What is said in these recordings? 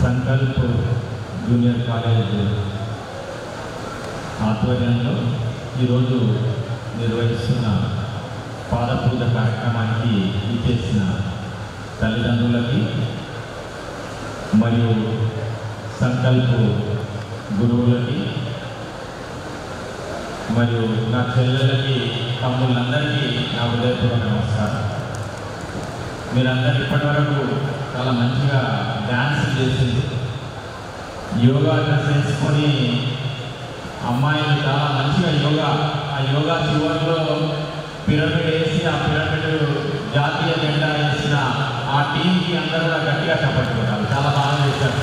Sankalp junior college ఆధ్వర్యంలో ఈరోజు నిర్వహిస్తున్న పాదపూజ కార్యక్రమానికి ఇచ్చేసిన తల్లిదండ్రులకి మరియు సంకల్ప్ గురువులకి మరియు నా చెల్లెలకి తమ్ముళ్ళందరికీ నా హృదయపూర్వక నమస్కారం. మీరందరూ ఇప్పటివరకు చాలా మంచిగా డ్యాన్స్ చేసింది, యోగా చేసుకొని అమ్మాయిలు చాలా మంచిగా ఆ యోగా చివరిలో పిరమిడ్ వేసి ఆ పిరమిడ్ జాతీయ జెండా వేసిన ఆ టీంకి అందరూ కూడా గట్టిగా చప్పట్టుకుంటారు. చాలా బాగా చేశారు.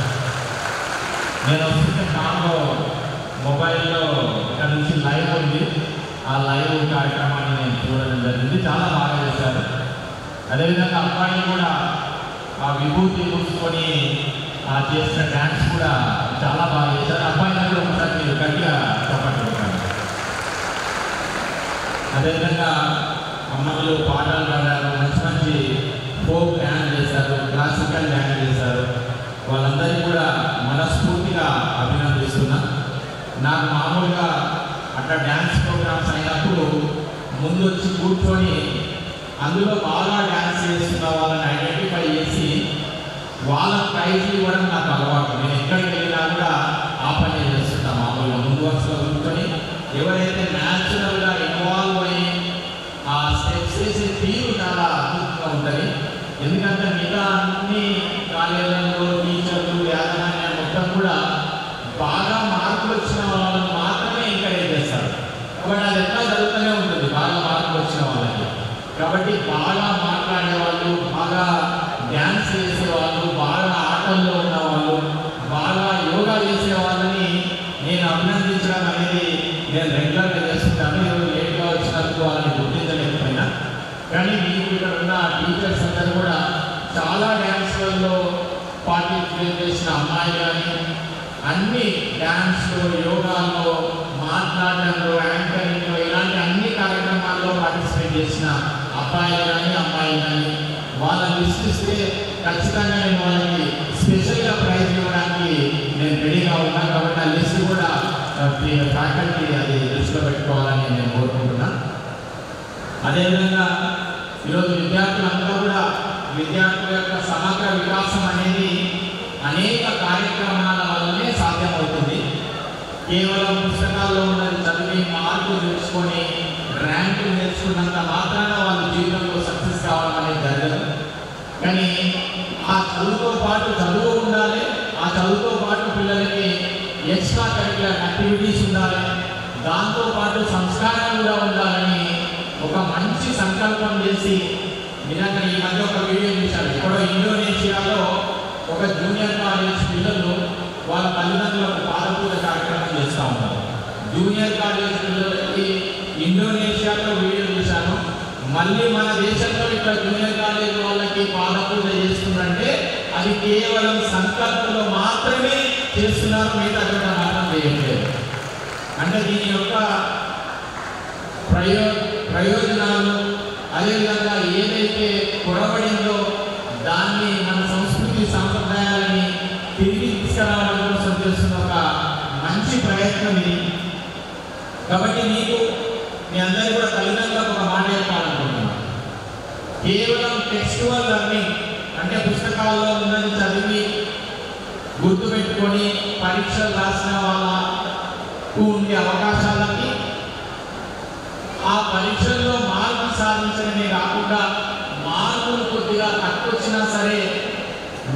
నేను వస్తుంటే కాల్లో మొబైల్లో ఇక్కడ నుంచి లైవ్ ఉంది, ఆ లైవ్ కార్యక్రమాన్ని నేను చూడడం జరిగింది. చాలా బాగా చేశారు. అదేవిధంగా అబ్బాయిలు కూడా ఆ విభూతి పూసుకొని చేసిన డ్యాన్స్ కూడా చాలా బాగా చేశారు. అబ్బాయిలు కూడా ఒకసారి మీరు గట్టిగా చప్పట్టుకుంటారు. అదేవిధంగా అమ్మాయిలు పాటలు పాడారు, మంచి ఫోక్ డ్యాన్స్ చేశారు, క్లాసికల్ డ్యాన్స్ చేశారు. వాళ్ళందరికీ కూడా మనస్ఫూర్తిగా అభినందిస్తున్నా. నాకు మామూలుగా అట్లా డ్యాన్స్ ప్రోగ్రామ్స్ అయినప్పుడు ముందు వచ్చి కూర్చొని అందులో బాగా డ్యాన్స్ చేస్తున్న వాళ్ళని ఐడెంటిఫై చేసి వాళ్ళ ప్రైజ్లు ఇవ్వడం నాకు అలవాటు. నేను ఎక్కడికి వెళ్ళినా కూడా ఆ పని చేస్తుంటాను. మామూలుగా ముందు వరుసలో కూర్చొని ఎవరైతే న్యాచురల్గా ఇన్వాల్వ్ అయ్యి ఆ స్టెప్స్ వేసే తీరు చాలా అద్భుతంగా ఉంటుంది. ఎందుకంటే మిగతా అన్ని కాలేజీలలో టీచర్లు యాజమాన్యం మొత్తం కూడా బాగా మార్కులు వచ్చిన వాళ్ళని మాత్రమే ఎంకరేజ్ చేస్తారు. కాబట్టి అది ఎట్లా జరుగుతూనే ఉంటుంది బాగా మార్కులు వచ్చిన వాళ్ళకి. కాబట్టి బాగా మాట్లాడే వాళ్ళు, బాగా డ్యాన్స్ చేసేవాళ్ళు, బాగా ఆటల్లో ఉన్న వాళ్ళు, బాగా యోగా చేసే వాళ్ళని నేను అభినందించడం అనేది నేను రెగ్యులర్గా చేస్తుంటాను. ఈరోజు లేట్గా వచ్చినందుకు వాళ్ళని గుర్తించలేకపోయినా, కానీ మీకు ఇక్కడ ఉన్న టీచర్స్ అందరూ కూడా చాలా డ్యాన్స్లలో పార్టిసిపేట్ చేసిన అమ్మాయి కానీ అన్ని డ్యాన్స్లో, యోగాల్లో, మాట్లాడడంలో, యాంకరింగ్లో ఇలాంటి అన్ని కార్యక్రమాల్లో పార్టిసిపేట్ చేసిన అబ్బాయిలు కానీ అమ్మాయిలు కానీ వాళ్ళ లిస్ట్ ఇస్తే ఖచ్చితంగా నేను వాళ్ళకి స్పెషల్గా ప్రైజ్ ఇవ్వడానికి నేను రెడీగా ఉన్నాను. కాబట్టి ఆ లిస్ట్ కూడా ఫ్యాకల్టీ అది దృష్టిలో పెట్టుకోవాలని నేను కోరుకుంటున్నాను. అదేవిధంగా ఈరోజు విద్యార్థులందరూ కూడా విద్యార్థుల యొక్క సమగ్ర వికాసం అనేది అనేక కార్యక్రమాల వల్లనే సాధ్యమవుతుంది. కేవలం పుస్తకాల్లో ఉన్నది చదివి మార్కులు తెచ్చుకొని ర్యాంకులు నేర్చుకున్నంత మాత్రాన వాళ్ళ జీవితంలో సక్సెస్ కావడం అనేది జరగదు. కానీ ఆ చదువుతో పాటు చదువు ఉండాలి, ఆ చదువుతో పాటు పిల్లలకి ఎక్స్ట్రా కరిక్యులర్ యాక్టివిటీస్ ఉండాలి, దాంతోపాటు సంస్కారం కూడా ఉండాలని ఒక మంచి సంకల్పం చేసి నిజంగా ఈ మధ్య ఒక వీడియో చూశారు. ఇక్కడ ఇండోనేషియాలో ఒక జూనియర్ కాలేజ్ పిల్లలు వాళ్ళ తల్లిదండ్రులకు పాదపూజ కార్యక్రమం చేస్తూ ఉంటారు. జూనియర్ కాలేజ్ పిల్లలకి ఇండోనేషియాలో వీడియో చూశాను. మళ్ళీ మన దేశంలో ఇక్కడ జూనియర్ కాలేజ్ వాళ్ళకి పాదపూజ చేస్తుందంటే అది కేవలం సంకల్పంలో మాత్రమే చేస్తున్నారు, మిగతా కూడా మాత్రం చేయట్లేదు. అంటే దీని యొక్క ప్రయోజనాలు అదేవిధంగా ఏదైతే కొరబడిందో దాన్ని మన సంస్కృతి సాంప్రదాయాలని తిరిగి తీసుకురావడం కోసం చేస్తున్న ఒక మంచి ప్రయత్నం ఇది. కాబట్టి మీకు మీ అందరూ కూడా తల్లిదండ్రులకు ఒక మాట చెప్పాలనుకుంటున్నాను. కేవలం టెక్స్టువల్ లెర్నింగ్ అంటే పుస్తకాల్లో ఉన్నది చదివి గుర్తుపెట్టుకొని పరీక్షలు రాసిన వాళ్ళకు ఉండే అవకాశాలకి ఆ పరీక్షల్లో మార్కులు సాధించడమే కాకుండా మార్కులు కొద్దిగా తక్కువ వచ్చినా సరే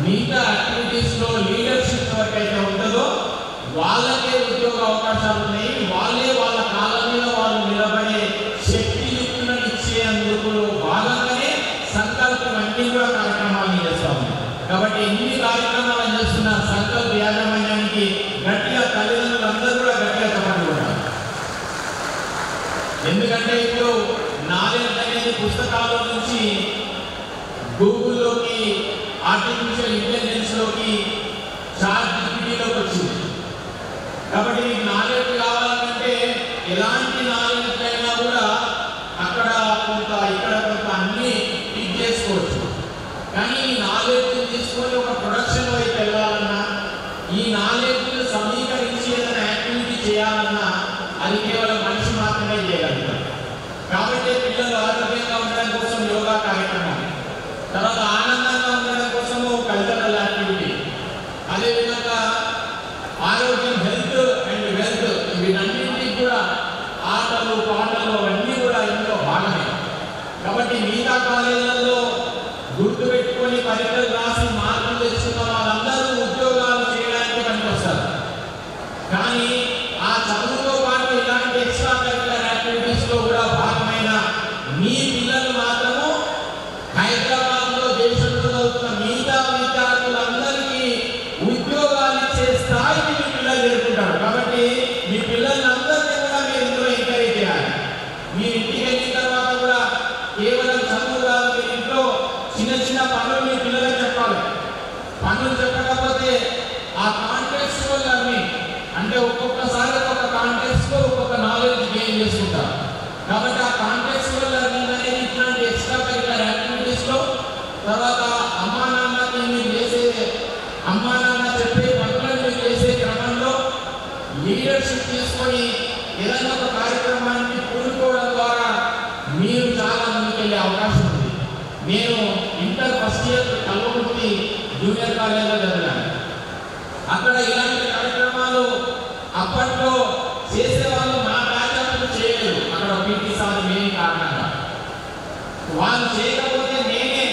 మిగతా యాక్టివిటీస్లో లీడర్షిప్ వరకు అయితే ఉంటుందో వాళ్ళకే ఉద్యోగ అవకాశాలు ఉన్నాయి. వాళ్ళే వాళ్ళ కాళ్ళ మీద వాళ్ళు నిలబడే శక్తియుక్తులను ఇచ్చేందుకు భాగంగానే సంకల్పం అన్ని కూడా కార్యక్రమాలను చేస్తూ ఉన్నాయి. కాబట్టి ఎన్ని కార్యక్రమాలను చేస్తున్న సంకల్ప యాజమాన్యానికి గట్టిగా తల్లిదండ్రులు అందరూ కూడా గట్టిగా చెప్పబడుతున్నారు. ఎందుకంటే ఇప్పుడు నాలెడ్జ్ అనేది పుస్తకాల నుంచి గూగుల్లోకి, ఆర్టిఫిషియల్ ఇంటెలిజెన్స్లోకి, చాట్ జీపీటీలోకి వచ్చింది. కాబట్టి మీకు నాలెడ్జ్ కావాలంటే ఎలాంటి నాలెడ్జ్ అయినా కూడా అక్కడ కొంత ఇక్కడ కొంత అన్ని పిక్ చేసుకోవచ్చు. కానీ ఈ నాలెడ్జ్ తీసుకొని ఒక ప్రొడక్షన్ వైపు వెళ్ళాలన్నా కాలేజీలలో గుర్తుపెట్టుకొని పరీక్షలు రాసి మార్కులు తెచ్చుకున్న వాళ్ళందరూ ఉద్యోగాలు చేయడానికి పనికొస్తారు. కానీ ఆ చదువుతో పాటు ఇలాంటి ఎక్స్ట్రా కరిక్యులర్ యాక్టివిటీస్లో కూడా భాగమైన మీ పిల్లలు మాత్రము హైదరాబాద్లో దేశంలో చదువుతున్న మిగతా విద్యార్థులందరికీ ఉద్యోగాలు ఇచ్చే స్థాయికి మీ పిల్లలు చేరుకుంటారు. కాబట్టి మీ పిల్లలందరినీ కూడా మీరు ఇందులో ఎంకరేజ్ చేయాలి. మీ ఇంటికి వెళ్ళిన తర్వాత కూడా కేవలం చదువు కాదు, మీ ఇంట్లో చిన్న చిన్న పనులు మీ పిల్లలకు చెప్పాలి. పనులు చెప్పకపోతే ఆ కాంటెక్స్చువల్ లెర్నింగ్ అంటే ఒక్కొక్కసారి ఒక్కొక్క కాంటెక్స్లో ఒక్కొక్క నాలెడ్జ్ గెయిన్ చేసుకుంటారు. కాబట్టి ఆ కాంటెక్స్చువల్ లెర్నింగ్ అనేది ఇట్లాంటి ఎక్స్ట్రా కరిక్యులర్ యాక్టివిటీస్లో, తర్వాత అమ్మా నాన్నకి మీరు చేసే అమ్మా నాన్న చెప్పే పనులను మీరు చేసే క్రమంలో లీడర్షిప్ తీసుకొని ఏదైనా ఒక కార్యక్రమాన్ని పూనుకోవడం ద్వారా మీరు చాలా ముందుకు వెళ్ళే అవకాశం ఉంది. నేను inter first year Kalwakurthy junior కాలేజీలో చదివాను. అక్కడ ఇలాంటి కార్యక్రమాలు అప్పట్లో చేసేవాళ్ళు మా బ్యాచ్ చేయలేదు. అక్కడ పీటీ సార్ మెయిన్ కారణంగా వాళ్ళు చేయకపోతే నేనే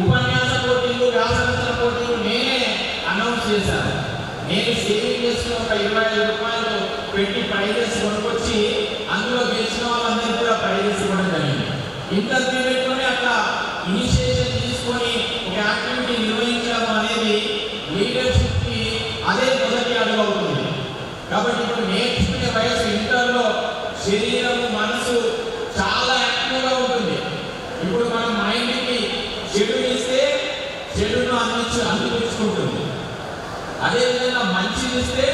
ఉపన్యాస పోటీలు, వ్యాసరచన పోటీలు నేనే అనౌన్స్ చేశాను. నేను సేవింగ్ చేసుకుని ఒక 25 రూపాయలు పెట్టి ప్రైజెస్ కొనుక్కొచ్చి అందులో గెలిచిన వాళ్ళందరికీ కూడా ప్రైజెస్ ఇవ్వడం జరిగింది. ఇంటర్మీడియట్లోనే అట్లా ఇనిషియేషన్ తీసుకొని ఒక యాక్టివిటీ నిర్వహించడం అనేది లీడర్షిప్కి అదే మొదటి అడుగు అవుతుంది. కాబట్టి ఇప్పుడు నేర్చుకునే వయసు ఇంటర్లో శరీరము మనసు చాలా యాక్టివ్గా ఉంటుంది. ఇప్పుడు మనం మైండ్కి చెడు ఇస్తే చెడును అందిపుచ్చుకుంటుంది. అదేవిధంగా మంచిని ఇస్తే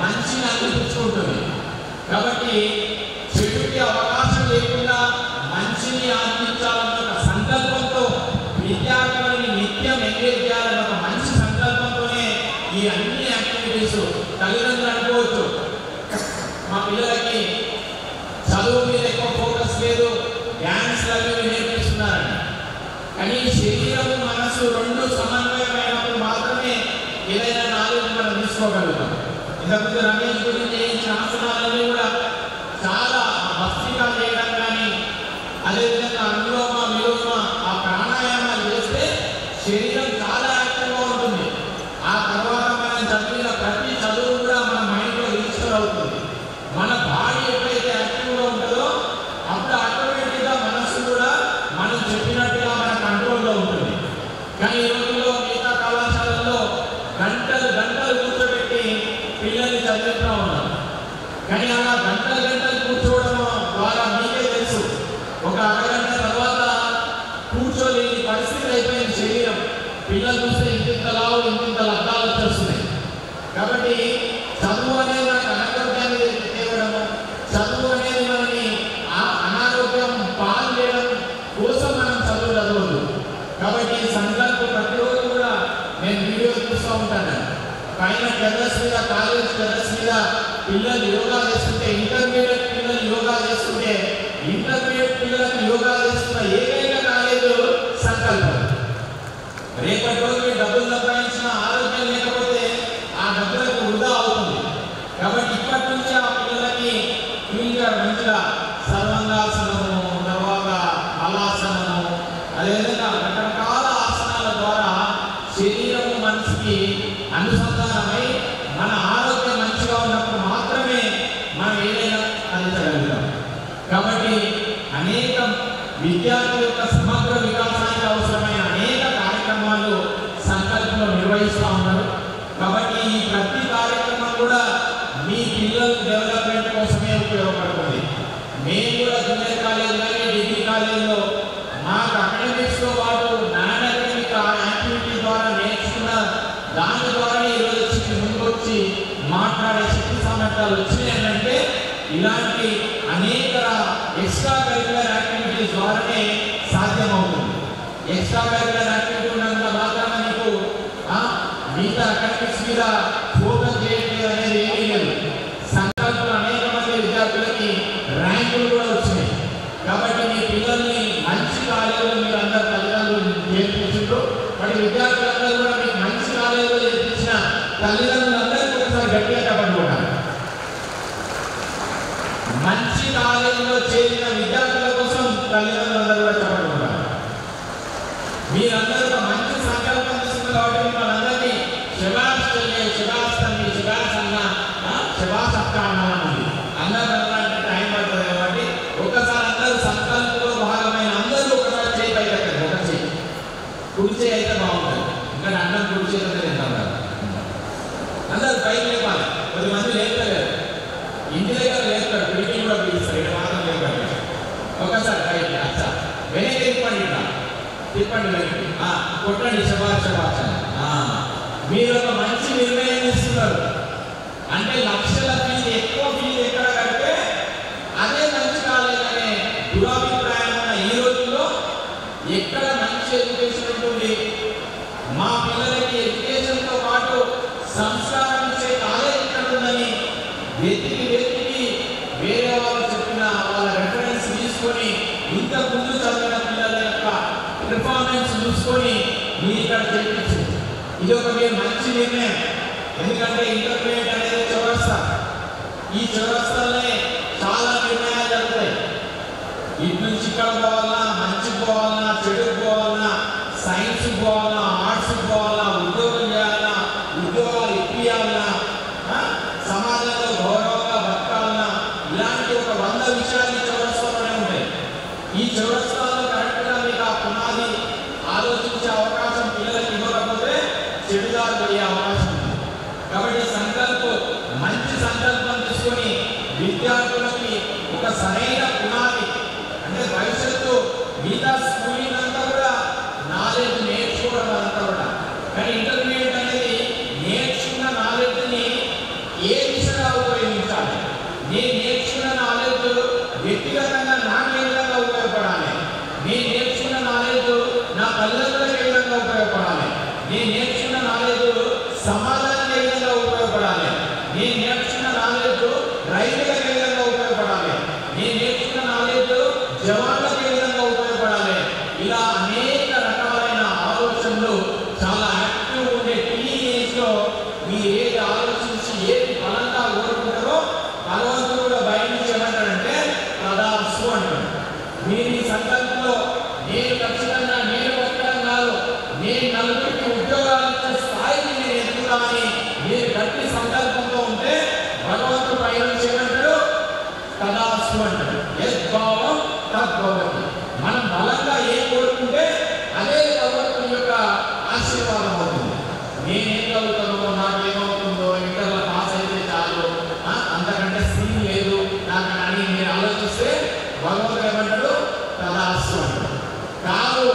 మంచిని అందిపుచ్చుకుంటుంది. కాబట్టి చెడుకి అవకాశం లేకుండా మంచిని అందించాలన్న ఒక సంకల్పంతో విద్యార్థులని నిత్యం ఎంగేజ్ చేయాలన్న ఒక మంచి సంకల్పంతోనే ఈ అన్ని యాక్టివిటీస్ తల్లిదండ్రులు అనుకోవచ్చు మా పిల్లలకి చదువు మీద ఎక్కువ ఫోకస్ లేదు, డ్యాన్స్ అవి నేర్పిస్తున్నారని. కానీ శరీరము మనసు రెండు సమన్వయమైనప్పుడు మాత్రమే ఏదైనా నాలెడ్జ్ మనం తీసుకోగలుగుతాం. ఇంతకుముందు రమేష్ గురించి చేయించిన ఆసనాలన్నీ కూడా చాలా భక్తిగా చేయడం కానీ, అదేవిధంగా అనులోమ విలోమ ఆ ప్రాణాయామాలు చేస్తే శరీరం చాలా యాక్టివ్గా ఉంటుంది. ఆ తర్వాత మనం చదివిన ప్రతి చదువు కూడా మన మైండ్లో రిజిస్టర్ అవుతుంది. మన బాడీ ఎప్పుడైతే యాక్టివ్గా ఉంటుందో అప్పుడు ఆటోమేటిక్గా మనసు కూడా మనం చెప్పినట్టుగా మన కంట్రోల్లో ఉంటుంది. కానీ ఈ రోజుల్లో మిగతా కళాశాలల్లో గంటలు గంటలు కూర్చోబెట్టి పిల్లల్ని చదివిస్తూ ఉన్నారు. కానీ అలా గంటలు గంటలు కూర్చోవడం ద్వారా మీకే తెలుసు ఒక అరగంట తర్వాత కూర్చోలేని పరిస్థితి అయిపోయింది శరీరం. పిల్లలు చూస్తే ఇంతింతలావు ఇంతింతల అద్దాలు వచ్చేస్తున్నాయి. కాబట్టి చదువు అనేది మనకు అనారోగ్యాన్ని తేవడము, చదువు అనేది మనని అనారోగ్యం పాలు చేయడం కోసం మనం చదువు చదవద్దు. కాబట్టి ఈ సంకల్పం ప్రతిరోజు కూడా నేను వీడియోస్ చూస్తూ ఉంటాను. పైన టెర్రస్ మీద, కాలేజ్ టెర్రస్ మీద పిల్లలు యోగా చేస్తుంటే, ఇంటర్మీడియట్ పిల్లలు యోగా చేస్తుంటే, ఇంటర్మీడియట్ పిల్లలకు యోగా చేస్తున్న ఏకైక కాలేజు సంకల్పం. రేపటి రోజు మీరు డబ్బులు సంపాదించిన ఆరోగ్యం లేకపోతే ఆ డబ్బులకు వృధా అవుతుంది. కాబట్టి ఇప్పటి నుంచి ఆ పిల్లలకి క్లీన్గా మంచిగా సర్వంగాసనము, తర్వాత హలాసనము, అదేవిధంగా రకరకాల ఆసనాల ద్వారా శరీరము మనసుకి అనుసంధానమై మన ఆరోగ్యం మంచిగా ఉన్నప్పుడు మాత్రమే మనం ఏదైనా సాధించగలుగుతాం. కాబట్టి అనేక విద్యార్థుల యొక్క సమగ్ర వికాసానికి అవసరమైన అనేక కార్యక్రమాలు సంకల్పంలో నిర్వహిస్తూ ఉన్నారు. కాబట్టి ఈ ప్రతి కార్యక్రమం కూడా మీ పిల్లల డెవలప్మెంట్ కోసమే ఉపయోగపడుతుంది. మేము కూడా జూనియర్ కాలేజ్ కానీ డిగ్రీ కాలేజీలో మాకు అకాడమిక్స్తో పాటు నాన్ అకాడమిక్ యాక్టివిటీ ద్వారా నేర్చుకున్న దాని ద్వారా ఈరోజు వచ్చి ముందుకొచ్చి మాట్లాడే శక్తి సామర్థ్యాలు వచ్చినాయి. అంటే ఇలాంటి అనేక ఎక్స్ట్రా కరిక్యులర్ యాక్టివిటీస్ ద్వారానే సాధ్యమవుతుంది. ఎక్స్ట్రా కరిక్యులర్ యాక్టివిటీ ఉన్నంత మాత్రాన మీకు మిగతా అకాడమిక్స్ మీద ఫోకస్ చేయట్లేదు అనేది ఏమీ లేదు. సంకల్పంలో అనేక మంది విద్యార్థులకి ర్యాంకులు కూడా వచ్చినాయి. కాబట్టి మీ పిల్లల్ని మంచి కాలేజీలో మీరు అందరు తల్లిదండ్రులు చేర్పించారు. మరి విద్యార్థులందరూ కూడా మీకు మంచి కాలేజీలో చేర్పించిన తల్లిదండ్రులందరికీ ఒకసారి గట్టిగా చెప్పబడుతున్నారు. మంచి కాలేజీలో చేరిన విద్యార్థుల కోసం తల్లిదండ్రులందరూ కూడా చెప్పబడుతున్నారు. శబాష్ చెల్లె, శబాష్ తల్లి, శబాష్ అన్న, శబాష్ అక్క అన్నామన్నది. అందరూ అంటే టైం పడుతుంది కాబట్టి ఒకసారి అందరూ సంకల్పంలో భాగమైన అందరూ ఒకసారి చేయి పైకి ఎత్తండి. ఒక చేయి కుడి చేయి అయితే బాగుంటుంది. ఇంకా అన్నం కుడి చేయి తింటాం కదా. అందరూ పైకి లేపాలి. 10 మంది లేపలేరు. ఇంటి దగ్గర లేపుతాడు, పిలిపి కూడా పిలుస్తాడు. ఇక్కడ మాత్రం లేపాలి. ఒకసారి పైకి అచ్చా వెనక్కి తిప్పండి. ఇట్లా తిప్పండి వెనక్కి కొట్టండి. శబాష్ శబాష్ అని. మీరు ఒక మంచి నిర్ణయం తీసుకున్నారు. అంటే లక్షల ఫీజు, ఎక్కువ ఫీజు ఎక్కడ కడితే అదే మంచి కాలేజ్ అనే దురాభిప్రాయం ఉన్న ఈ రోజుల్లో ఎక్కడ మంచి ఎడ్యుకేషన్ ఉంటుంది, మా పిల్లలకి ఎడ్యుకేషన్తో పాటు సంస్కారం ఇచ్చే కాలేజ్ ఇక్కడ ఉందని వెతికి వేరే వాళ్ళు చెప్పిన వాళ్ళ రెఫరెన్స్ తీసుకొని ఇంత ముందు చదివిన పిల్లల యొక్క పెర్ఫార్మెన్స్ చూసుకొని మీరు ఇక్కడ చేయించింది. ఇది ఒక మీరు మంచి నిర్ణయం. ఎందుకంటే ఇంటర్మీడియట్ అనేది చౌరస్తా. ఈ చౌరస్తాలోనే చాలా నిర్ణయాలు జరుగుతాయి. ఇటు నుంచి ఇక్కడ పోవాలన్నా, మంచికి పోవాలన్నా, చెడుకు పోవాలన్నా, సైన్స్ పోవాలన్నా, ఆర్ట్స్ పోవాలన్నా, ఉద్యోగం చేయాలన్నా, ఉద్యోగాలు ఇప్పియాలన్నా, సమాజంలో గౌరవంగా బతకాలన్నా, ఇలాంటి ఒక 100 విషయాలు ఈ చౌరస్తాలోనే ఉంటాయి. ఈ చౌరస్తాలో కరెక్ట్గా మీకు ఆ పునాది ఆలోచించే అవకాశం పిల్లలకి ఇవ్వకపోతే చెడుదారు పోయే అవకాశం ఉంది. కాబట్టి మంచి సంకల్పం తీసుకొని విద్యార్థులకి ఒక సరైన పునాది, అంటే భవిష్యత్తు మిగతా స్కూలింగ్ అంతా కూడా నాలెడ్జ్ నేర్చుకోవడం అంతా కూడా. కానీ ఇంటర్మీడియట్ అనేది నేర్చుకున్న నాలెడ్జ్ని ఏ దిశగా ఉపయోగించాలి, నేను నేర్చుకున్న నాలెడ్జ్ వ్యక్తిగతంగా నాకు ఏ విధంగా ఉపయోగపడాలి, నేను నేర్చుకున్న నాలెడ్జ్ నా తల్లిదండ్రులకు ఏ విధంగా ఉపయోగపడాలి, నేను నేర్చుకున్న నాలెడ్జ్ సమాజానికి ఏ విధంగా ఉపయోగపడాలి, నేను నేర్చుకున్న నాలెడ్జ్ రైతులకు ఏ విధంగా ఉపయోగపడాలి, నేను నేర్చుకున్న నాలెడ్జ్ జవాన్లకు ఏ విధంగా ఉపయోగపడాలి. ఇలా అనేక రకాలైన ఆలోచనలు చాలా యాక్టివ్ ఉండే టీనేజ్లో మీరు ఏది ఆలోచించి ఏది బలంగా కోరుకుంటారో భగవంతుడు కూడా బయట నుంచి ఏమంటాడంటే తదాస్తు అంటాడు. మీరు ఈ సంకల్పంలో నేను ఖచ్చితంగా నేను బతకడం కాదు, నేను నలుగురికి ఉద్యోగాలు ఇచ్చే స్థాయికి నేను ఎదుగుతామని మీరు గట్టి సంకల్పంతో ఉంటే భగవంతుడు పై నుంచి ఏమంటాడు తదాస్తు అంటాడు. యద్భావం తద్భవతి. మనం బలంగా ఏం కోరుకుంటే అదే భగవంతుని యొక్క ఆశీర్వాదం అవుతుంది. నేనేం చదువుతానో, నాకేమవుతుందో, ఇంటర్లో పాస్ అయితే చాలు, అంతకంటే సీన్ లేదు నాకు అని మీరు ఆలోచిస్తే భగవంతుడు ఏమంటాడు తదాస్తు అంటాడు. కాదు,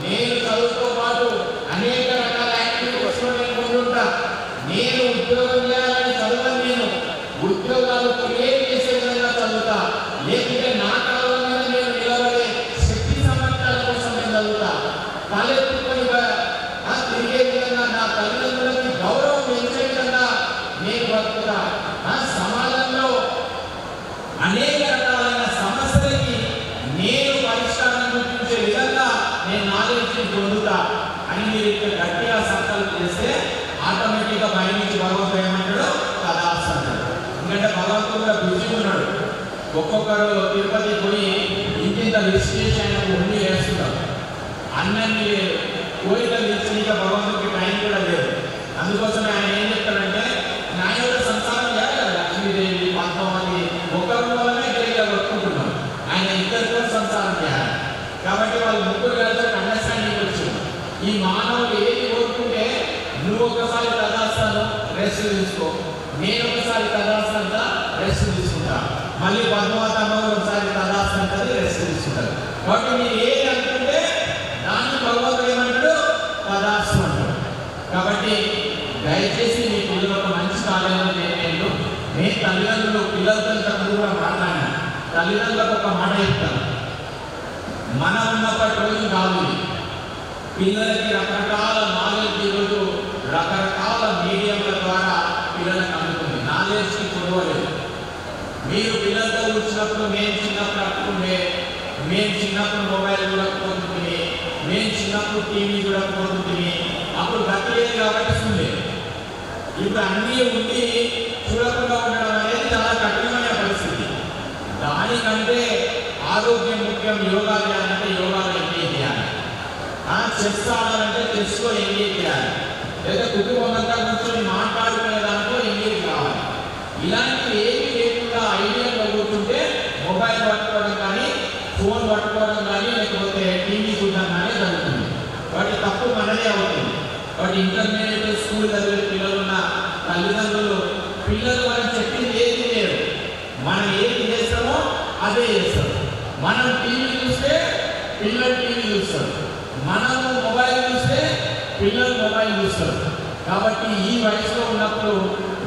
నేను చదువుతో పాటు అనేక రకాల యాక్టివిటీస్లో నేను ముందుంటా, నేను ఉద్యోగం చేయాలని చదవని, నేను ఉద్యోగాలు క్రియేట్ చేసే విధంగా చదువుతా, లేకుంటే నా కాలం మీద నేను నిలబడే శక్తి సామర్థ్యాల కోసం నేను చదువుతా, తలెత్తుకొని తిరిగే విధంగా నా తల్లిదండ్రులకి గౌరవం పెంచే విధంగా నేను బతుకుతా, సమాజంలో అనేక రకాలైన సమస్యలకి నేను పరిష్కారం చూపించే విధంగా నేను నాలెడ్జ్ని పొందుతా అని మీరు ఇక్కడ గట్టిగా సంకల్పం చేస్తే ఆటోమేటిక్గా బయట నుంచి భగవంతుడు ఏమంటాడు తదాస్తు అంటాడు. ఎందుకంటే భగవంతుడు కూడా బిజీ ఉన్నాడు. ఒక్కొక్కరు తిరుపతి పోయి ఇంటింత రిజిస్ట్రేషన్ ఉండి వేస్తున్నారు. అన్నీ కోరికలు ఇచ్చినాక భగవంతుడికి టైం కూడా లేదు. అందుకోసమే ఆయన ఏం చెప్తాడంటే ఆయన కూడా సంసారం చేయాలి కదా, లక్ష్మీదేవి పద్మావతి ఒకరి వల్లనే గట్టిగా కొట్టుకుంటున్నారు, ఆయన ఇద్దరితో సంసారం చేయాలి. కాబట్టి వాళ్ళు ముగ్గురు కలిసి ఒక అండర్స్టాండింగ్ వచ్చింది. ఈ మానవుడు ఏది కోరుకుంటే నువ్వు ఒకసారి తదాస్తాను రెస్ట్ తీసుకో, నేను ఒకసారి తదాస్తంతా రెస్ట్ తీసుకుంటా, మళ్ళీ పద్మావతమ్మ ఒకసారి తదాస్తంతా రెస్ట్ తీసుకుంటారు. కాబట్టి మీరు ఏది అనుకుంటే దాన్ని భగవంతుడు ఏమంటాడు తదాస్తు అంటాడు. కాబట్టి దయచేసి మీ పిల్లలు ఒక మంచి కాలేజీలో చేయండి. నేను తల్లిదండ్రులు పిల్లలతో కూడా మాట్లాడినా, తల్లిదండ్రులకు ఒక మాట చెప్తాను, మనం ఉన్నప్పటి రోజు కాదు, పిల్లలకి రకరకాల నాలెడ్జ్ ఈరోజు రకరకాల మీడియంల ద్వారా పిల్లలకు అందుతుంది. నాలెడ్జ్కి కొడవలేదు. మీరు పిల్లలతో కూర్చున్నప్పుడు మేము చిన్నప్పుడు అట్టుకుంటే, మేము చిన్నప్పుడు మొబైల్ చూడకపోతుంది, మేము చిన్నప్పుడు టీవీ చూడకపోతుంది, అప్పుడు గట్టిలేదు కాబట్టి చూడలేదు. ఇప్పుడు అన్నీ ఉండి చూడకుండా ఉండడం అనేది చాలా కఠినమైన పరిస్థితి. దానికంటే ఆరోగ్యం ముఖ్యం. యోగా చేయాలంటే యోగాలో ఎంగేజ్ చేయాలి, చెస్ ఆడాలంటే చెస్లో ఎంగేజ్ చేయాలి, లేదా కుటుంబం అంతా మనము మొబైల్ చూస్తే పిల్లలు మొబైల్ చూస్తారు. కాబట్టి ఈ వయసులో ఉన్నప్పుడు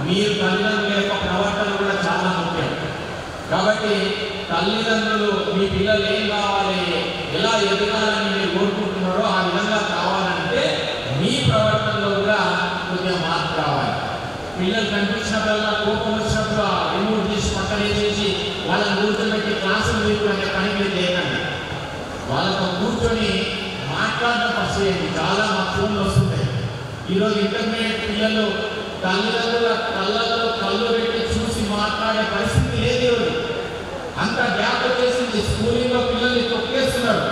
మీరు తల్లిదండ్రుల యొక్క ప్రవర్తన కూడా చాలా ముఖ్యం. కాబట్టి తల్లిదండ్రులు మీ పిల్లలు ఏం కావాలి, ఎలా ఎదగాలని మీరు కోరుకుంటున్నారో ఆ విధంగా కావాలంటే మీ ప్రవర్తనలో కూడా కొద్దిగా మార్పు రావాలి. పిల్లలు కనిపించినప్పుడల్లా కోపం వచ్చినప్పుడు రిమోట్ చేసి పక్కన వేసేసి వాళ్ళని కూర్చోబెట్టి క్లాసులు తీసుకునే పని మీరు చేయకండి. వాళ్ళతో కూర్చొని మాట్లాడడం ఫస్ట్ చేయండి. చాలా మా ఫోన్లు వస్తుంటాయి. ఈరోజు ఇంటర్మీడియట్ పిల్లలు తల్లిదండ్రుల కళ్ళలో కళ్ళు పెట్టి చూసి మాట్లాడే పరిస్థితి లేదు. అంత గ్యాప్ వచ్చేసింది. స్కూలింగ్లో పిల్లల్ని తొక్కేస్తున్నారు.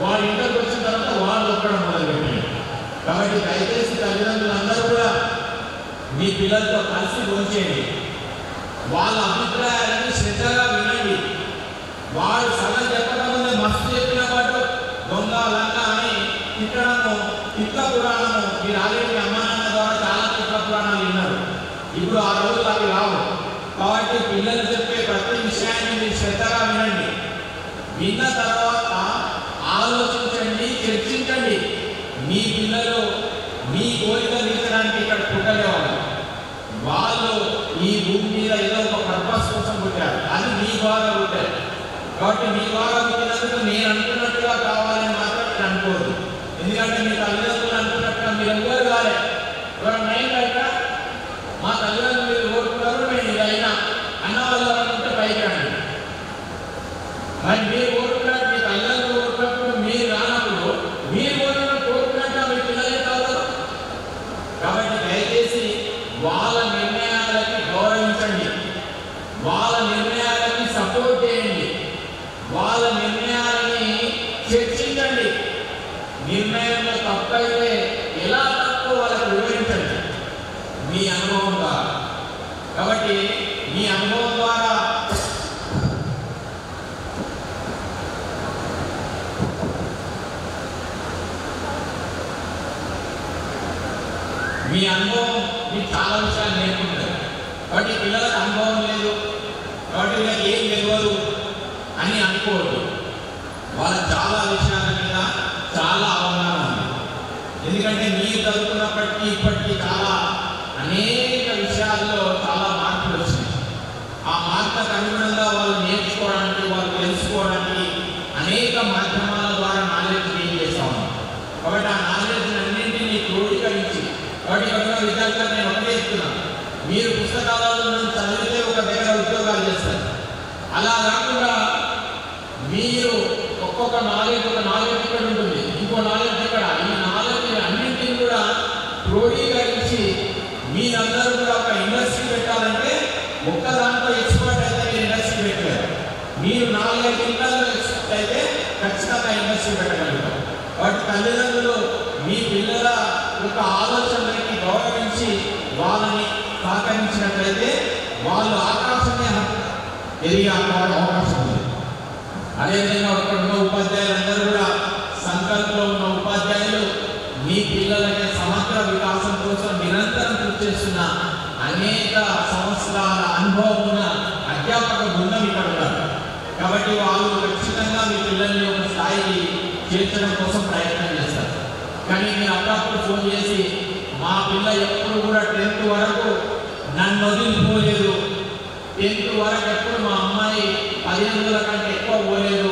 వాళ్ళు ఇంటర్కి వచ్చిన తర్వాత వాళ్ళు ఒక్కడం మొదలుపెట్టారు. కాబట్టి దయచేసి తల్లిదండ్రులు అందరూ కూడా మీ పిల్లలతో కలిసి భోంచేయండి. వాళ్ళ అభిప్రాయాలను శ్రద్ధగా వినండి. వాళ్ళు సగం చెప్పకముందే మస్తు చెప్పిన పాటు దొంగ లంగ అని తిట్టడము, తిట్ల పురాణము. మీరు ఆల్రెడీ అమ్మా నాన్న ద్వారా చాలా తిట్ల పురాణాలు విన్నారు. ఇప్పుడు ఆ రోజులు అవి రావు. కాబట్టి పిల్లలు చెప్పే ప్రతి విషయాన్ని మీరు శ్రద్ధగా వినండి. విన్న తర్వాత ఆలోచించండి, చర్చించండి. మీ పిల్లలు మీ కోరిక తీర్చడానికి ఇక్కడ పుట్టలేవాళ్ళు. వాళ్ళు ఈ భూమి మీద ఏదో ఒక పర్పస్ కోసం పుట్టారు. అది మీ ద్వారా పుట్టారు. కాబట్టి మీ ద్వారా పుట్టినందుకు నేను అనుకున్నట్టుగా కావాలని మాత్రం మీరు అనుకోవద్దు. ఎందుకంటే మీ తల్లిదండ్రులు అనుకున్నట్టుగా మీరు ఎవరు కాలే. ఎవరు మైండ్ అయితే మా తల్లిదండ్రులు మీరు కోరుకున్నారు, నేను ఇదైనా అన్న వాళ్ళు అనుకుంటే పైకి రండి. మరి మీరు కోరుకున్నట్టు మీ తల్లిదండ్రులు కోరుకున్నప్పుడు మీరు రానప్పుడు మీరు కోరుకున్నట్టు మీ పిల్లలే కాదు. కాబట్టి దయచేసి వాళ్ళ నిర్ణయాలకి గౌరవించండి. వాళ్ళ నిర్ణయాలకి సపోర్ట్ చేయండి. వాళ్ళ నిర్ణయాలని చర్చించండి. నిర్ణయంలో తప్పైతే ఎలా తప్పు వాళ్ళకి వివరించండి మీ అనుభవం ద్వారా. కాబట్టి మీ అనుభవం ద్వారా మీ అనుభవం మీకు చాలా విషయాలు నేర్పుతుంది. కాబట్టి పిల్లలకు అనుభవం లేదు కాబట్టి వీళ్ళకి ఏం తెలియదు అని అనుకోవద్దు. వాళ్ళకి చాలా విషయాల మీద చాలా అవగాహన ఉంది. ఎందుకంటే మీరు చదువుకున్నప్పటికీ ఇప్పటికీ చాలా అనేక విషయాల్లో చాలా మార్పులు వచ్చినాయి. ఆ మార్పులకు అనుగుణంగా వాళ్ళు నేర్చుకోవడానికి, వాళ్ళు తెలుసుకోవడానికి అనేక మాధ్యమాల ద్వారా నాలెడ్జ్ గెయిన్ చేస్తూ ఉన్నారు. కాబట్టి ఆ నాలెడ్జ్ అన్నింటినీ క్రోడీకరించి, కాబట్టి ఇక్కడ విద్యార్థులకు నేను ఒకటే చెప్తున్నాను, మీరు పుస్తకాలలో చదివితే ఒక దగ్గర ఉద్యోగాలు చేస్తారు. అలా కాకుండా మీరు ఒక్కొక్క నాలెడ్జ్ ఇక్కడ ఉంటుంది, ఇంకో నాలెడ్జ్ ఇక్కడ, ఈ నాలెడ్జ్ అన్నింటినీ కూడా క్రోడీకరించి మీరందరూ కూడా ఒక ఇండస్ట్రీ పెట్టాలంటే ఒక్క దాంట్లో ఎక్స్పర్ట్ అయితే మీరు ఇండస్ట్రీ పెట్టలేరు. మీరు 4-5 ఇంట్లో ఎక్స్పర్ట్ అయితే ఖచ్చితంగా ఇండస్ట్రీ పెట్టగలుగుతారు. కాబట్టి తల్లిదండ్రులు మీ పిల్లల యొక్క ఆలోచనలకి గౌరవించి వాళ్ళని సహకరించినట్లయితే వాళ్ళు ఆకాశమే ఎదిగే అవకాశం ఉంది. అదేవిధంగా అక్కడ ఉన్న ఉపాధ్యాయులందరూ కూడా సంకల్పంలో ఉన్న ఉపాధ్యాయులు మీ పిల్లలకి సమగ్ర వికాసం కోసం నిరంతరం కృషి చేస్తున్న అనేక సంవత్సరాల అనుభవం ఉన్న అధ్యాపక బృందం ఇక్కడ ఉన్నారు. కాబట్టి వాళ్ళు ఖచ్చితంగా మీ పిల్లల్ని ఒక స్థాయికి చేర్చడం కోసం ప్రయత్నం చేస్తారు. కానీ మీరు అప్పుడప్పుడు ఫోన్ చేసి మా పిల్ల ఎప్పుడు కూడా 10th వరకు నన్ను వదిలిపోలేదు, 10th వరకు ఎప్పుడు మా అమ్మాయి 1500 కంటే ఎక్కువ పోలేదు,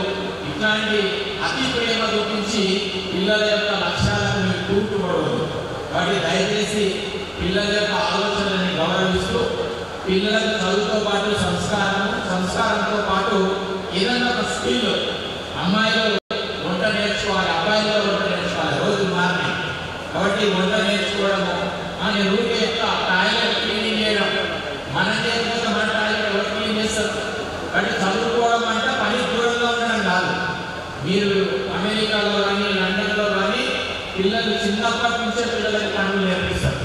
ఇట్లాంటి అతి ప్రేమ చూపించి పిల్లల యొక్క లక్ష్యాలను మీరు కూర్చుకోవద్దు. కాబట్టి దయచేసి పిల్లల యొక్క ఆలోచనలని గౌరవిస్తూ పిల్లలకు చదువుతో పాటు సంస్కారంతో పాటు ఏదైనా ఒక స్కిల్, అమ్మాయిలు వంట నేర్చుకోవాలి, అబ్బాయిలు వంట నేర్చుకోవాలి, రోజు మారినాయి. కాబట్టి వంట నేర్చుకోవడము అని రూట్ యొక్క టాయిలెట్ క్లీనింగ్ చేయడం, మనం చేయకపోతే మన టాయిలెట్ ఎవరు క్లీన్ చేస్తారు. కాబట్టి చదువుకోవడం అంటే పని దూరంగా ఉండడం కాదు. మీరు అమెరికాలో కానీ లండన్లో కానీ పిల్లలు చిన్నప్పటి నుంచే పిల్లలకి పనులు నేర్పిస్తారు.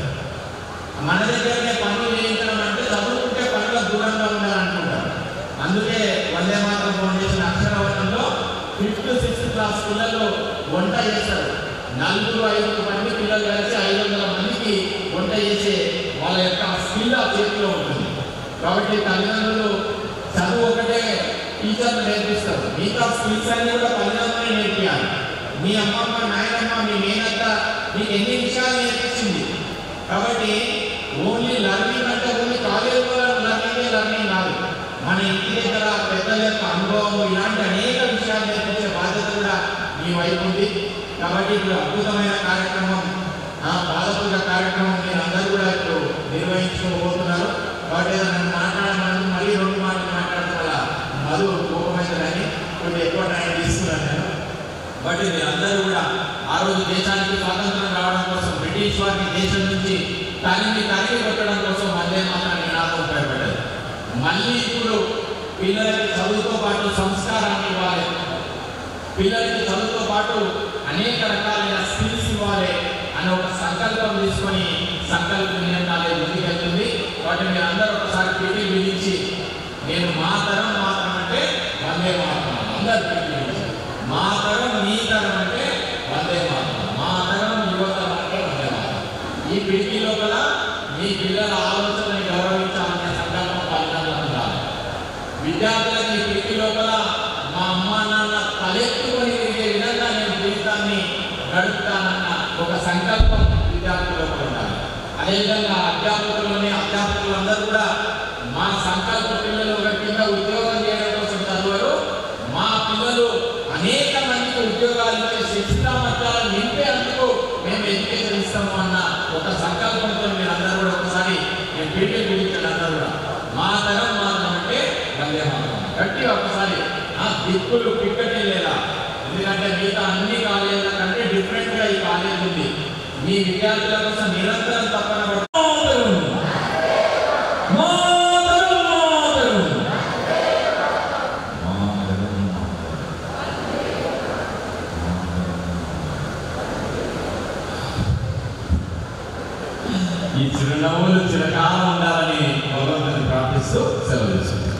మన దగ్గరనే పనులు చేయించడం అంటే చదువుకుంటే పనుల దూరంగా ఉండాలనుకుంటారు. అందుకే Vande Mataram foundation అక్షరవనంలో 5th 6th class పిల్లలు వంట చేస్తారు. 4-5 మంది పిల్లలు కలిసి 500 మందికి వంట చేసే వాళ్ళ యొక్క స్కిల్ ఆ చేతిలో ఉంటుంది. కాబట్టి తల్లిదండ్రులు చదువు ఒకటే టీచర్లు నేర్పిస్తారు, మిగతా స్కిల్స్ అన్ని కూడా తల్లిదండ్రులే నేర్పించాలి. మీ అమ్మమ్మ నాయనమ్మ మీ మేనత్త మీకు ఎన్ని విషయాలు నేర్పించింది. కాబట్టి ఓన్లీ లర్నింగ్ అంటే ఓన్లీ కాలేజీలో లర్నింగ్ కాదు, మన ఇంటి దగ్గర పెద్దల యొక్క అనుభవం ఇలాంటి అనేక విషయాలు నేర్పించే బాధ్యత కూడా మీ వైపు ఉంది. కాబట్టి ఇప్పుడు అద్భుతమైన కార్యక్రమం, పాదపూజ కార్యక్రమం మీరు అందరూ కూడా ఇప్పుడు నిర్వహించుకోబోతున్నారు. కాబట్టి నన్ను మాట్లాడమని మళ్ళీ 2 మాటలు మాట్లాడడం వల్ల మధు కోపమైందని కొంచెం ఎక్కువ టైం తీసుకున్నాను నేను. కాబట్టి మీరు అందరూ కూడా ఆ రోజు దేశానికి స్వాతంత్రం రావడం కోసం బ్రిటిష్ వారికి దేశం నుంచి తరిమి కొట్టడం కోసం వందే మాతరం నినాదం ఉపయోగపడ్డది. మళ్ళీ ఇప్పుడు పిల్లలకి చదువుతో పాటు సంస్కారాన్ని ఇవ్వాలి, పిల్లలకి చదువుతో పాటు అనేక రకాలైన స్కిల్స్ ఇవ్వాలి అనే ఒక సంకల్పం తీసుకొని సంకల్పం కాలేజ్ ముందుకెళ్తుంది. వాటిని మీరు అందరూ ఒకసారి పిలిచి పిలిచి నేను మా తరం అంటే వందే మాతరం, అందరు పిలిచి మా తరం మీ తరం అంటే వందే మాతరం, మా తరం యువతరం అంటే వందే మాతరం. ఈ పిలిచి లోపల మీ పిల్లల ఆలోచనని గౌరవించాలనే సంకల్పం పాల్గొనాలి. విద్యార్థులకి ఈ పిలిచి లోపల మా అమ్మ నాన్న తలెత్తుకొని తిరిగే విధంగా నేను జీవితాన్ని గడుపుతానన్న ఒక సంకల్పం విద్యార్థులకు ఉండాలి. అదేవిధంగా అధ్యాపకులందరూ కూడా మా సంకల్ప పిల్లలు ఒక కింద ఉద్యోగం చేయడం కోసం చదువురు, మా పిల్లలు అనేక మందికి ఉద్యోగాలు ఇచ్చే శిక్షామత్యాలను నింపేందుకు మేము ఎడ్యుకేషన్ ఇస్తాము అన్న ఒక సంకల్పంతో మీరు అందరూ కూడా ఒకసారి నేను పిలిపించండి. అందరూ కూడా మా తరం మాత్రం అంటే వందే మాతరం గట్టి ఒకసారి దిక్కులు పిక్కటి లేదా, ఎందుకంటే మిగతా అన్ని కాలేజీల కంటే డిఫరెంట్గా ఈ కాలేజ్ ఉంది. మీ విద్యార్థుల కోసం నిరంతరం తప్పన ఈ చిరునవ్వులు చిరకాలం ఉండాలని భగవంతుని ప్రార్థిస్తూ సెలవు తీసుకుంటాం.